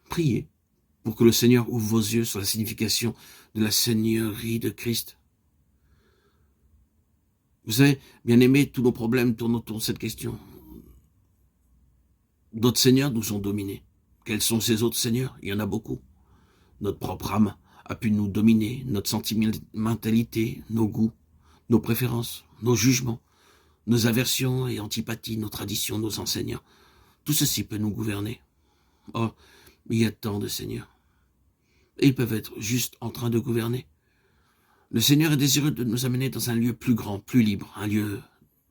priez pour que le Seigneur ouvre vos yeux sur la signification de la Seigneurie de Christ. Vous savez, bien aimés, tous nos problèmes tournent autour de cette question. D'autres seigneurs nous ont dominés. Quels sont ces autres seigneurs? Il y en a beaucoup. Notre propre âme a pu nous dominer, notre sentimentalité, nos goûts, nos préférences, nos jugements, nos aversions et antipathies, nos traditions, nos enseignants. Tout ceci peut nous gouverner. Oh, il y a tant de seigneurs. Et ils peuvent être juste en train de gouverner. Le Seigneur est désireux de nous amener dans un lieu plus grand, plus libre, un lieu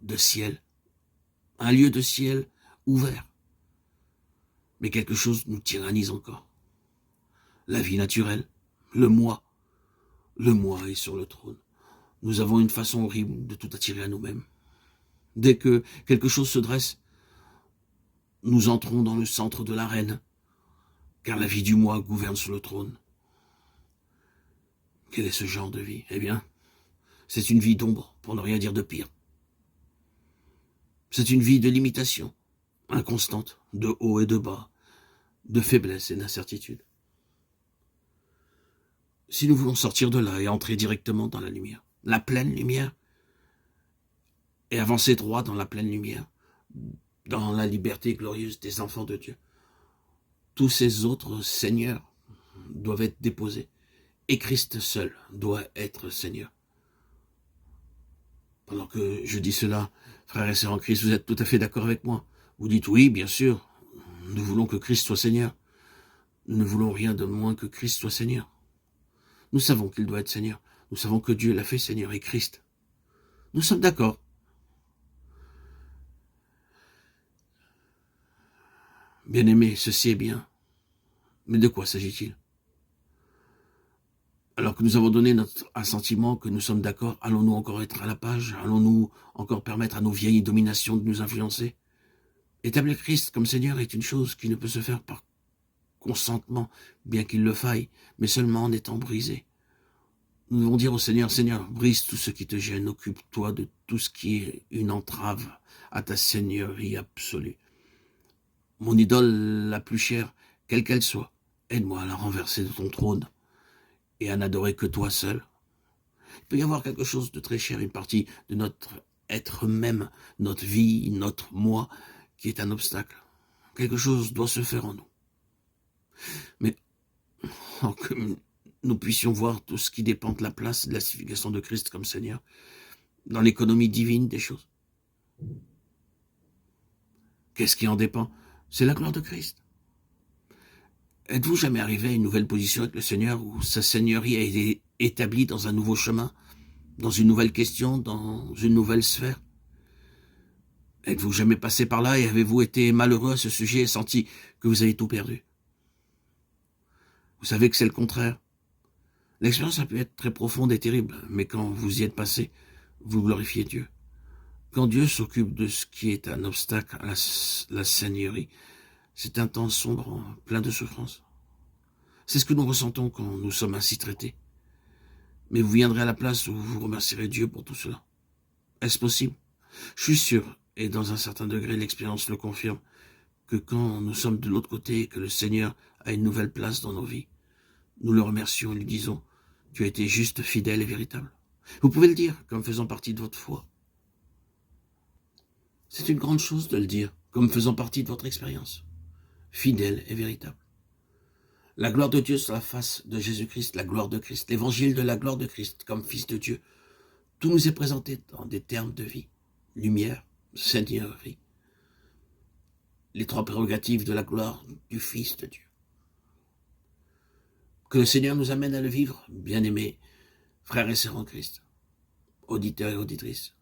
de ciel ouvert. Mais quelque chose nous tyrannise encore. La vie naturelle, le moi est sur le trône. Nous avons une façon horrible de tout attirer à nous-mêmes. Dès que quelque chose se dresse, nous entrons dans le centre de l'arène, car la vie du moi gouverne sur le trône. Quel est ce genre de vie? Eh bien, c'est une vie d'ombre, pour ne rien dire de pire. C'est une vie de limitation, inconstante, de haut et de bas, de faiblesse et d'incertitude. Si nous voulons sortir de là et entrer directement dans la lumière, la pleine lumière, et avancer droit dans la pleine lumière, dans la liberté glorieuse des enfants de Dieu, tous ces autres seigneurs doivent être déposés. Et Christ seul doit être Seigneur. Pendant que je dis cela, frères et sœurs en Christ, vous êtes tout à fait d'accord avec moi. Vous dites oui, bien sûr, nous voulons que Christ soit Seigneur. Nous ne voulons rien de moins que Christ soit Seigneur. Nous savons qu'il doit être Seigneur. Nous savons que Dieu l'a fait Seigneur et Christ. Nous sommes d'accord. Bien-aimés, ceci est bien. Mais de quoi s'agit-il? Alors que nous avons donné notre assentiment, que nous sommes d'accord, allons-nous encore être à la page? Allons-nous encore permettre à nos vieilles dominations de nous influencer? Établir Christ comme Seigneur est une chose qui ne peut se faire par consentement, bien qu'il le faille, mais seulement en étant brisé. Nous devons dire au Seigneur, Seigneur, brise tout ce qui te gêne, occupe-toi de tout ce qui est une entrave à ta seigneurie absolue. Mon idole la plus chère, quelle qu'elle soit, aide-moi à la renverser de ton trône et à n'adorer que toi seul. Il peut y avoir quelque chose de très cher, une partie de notre être même, notre vie, notre moi, qui est un obstacle. Quelque chose doit se faire en nous. Mais que nous puissions voir tout ce qui dépend de la place de la signification de Christ comme Seigneur, dans l'économie divine des choses. Qu'est-ce qui en dépend? C'est la gloire de Christ. Êtes-vous jamais arrivé à une nouvelle position avec le Seigneur où sa seigneurie a été établie dans un nouveau chemin, dans une nouvelle question, dans une nouvelle sphère? Êtes-vous jamais passé par là et avez-vous été malheureux à ce sujet et senti que vous avez tout perdu? Vous savez que c'est le contraire. L'expérience a pu être très profonde et terrible, mais quand vous y êtes passé, vous glorifiez Dieu. Quand Dieu s'occupe de ce qui est un obstacle à la seigneurie, c'est un temps sombre, plein de souffrance. C'est ce que nous ressentons quand nous sommes ainsi traités. Mais vous viendrez à la place où vous remercierez Dieu pour tout cela. Est-ce possible? Je suis sûr, et dans un certain degré l'expérience le confirme, que quand nous sommes de l'autre côté et que le Seigneur a une nouvelle place dans nos vies, nous le remercions et lui disons, tu as été juste, fidèle et véritable. Vous pouvez le dire comme faisant partie de votre foi. C'est une grande chose de le dire comme faisant partie de votre expérience. Fidèle et véritable. La gloire de Dieu sur la face de Jésus-Christ, la gloire de Christ, l'évangile de la gloire de Christ comme Fils de Dieu. Tout nous est présenté dans des termes de vie, lumière, seigneurie. Les trois prérogatives de la gloire du Fils de Dieu. Que le Seigneur nous amène à le vivre, bien-aimés, frères et sœurs en Christ, auditeurs et auditrices.